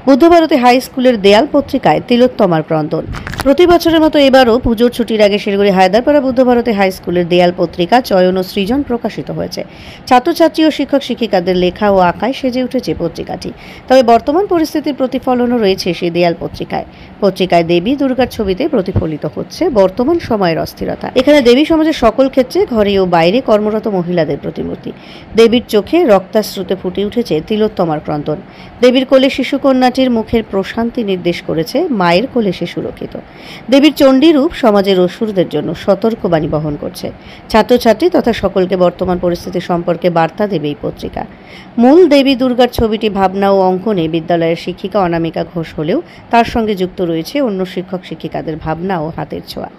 বুদ্ধভারতী high স্কুলের দেয়াল পত্রিকায় তিলোত্তমার ক্রন্দন। প্রতি বছরের মতো এবারও পুজোর ছুটির আগে শিলিগুড়ি হায়দারপাড়া বুদ্ধভারতী হাই স্কুলের দেয়াল পত্রিকা চয়ন ও সৃজন প্রকাশিত হয়েছে। ছাত্রছাত্রী ও শিক্ষক শিক্ষিকাদের লেখা ও আঁকায় সেজে উঠেছে পত্রিকাটি। তবে বর্তমান পরিস্থিতির প্রতিফলনও রয়েছে সেই দেয়াল পত্রিকায়। পত্রিকায় দেবী দুর্গার ছবিতে প্রতিফলিত হচ্ছে বর্তমান সময়ের অস্থিরতা। এখানে দেবী সমাজের সকল ক্ষেত্রে, ঘরে ও বাইরে কর্মরত মহিলাদের প্রতিমূর্তি। দেবীর চোখে রক্তাশ্রুতে ফুটে উঠেছে তিলোত্তমার ক্রন্দন। দেবীর কোলে শিশুকন্যাটির মুখের প্রশান্তি নির্দেশ করেছে মায়ের কোলে সে সুরক্ষিত। দেবীর চণ্ডী রূপ সমাজের অসুরদের জন্য সতর্কবাণী বহন করছে। ছাত্রছাত্রী তথা সকলকে বর্তমান পরিস্থিতি সম্পর্কে বার্তা দেবে এই পত্রিকা। মূল দেবী দুর্গার ছবিটি ভাবনা ও অঙ্কনে বিদ্যালয়ের শিক্ষিকা অনামিকা ঘোষ হলেও তার সঙ্গে যুক্ত রয়েছে অন্য শিক্ষক শিক্ষিকাদের ভাবনা ও হাতের ছোঁয়া।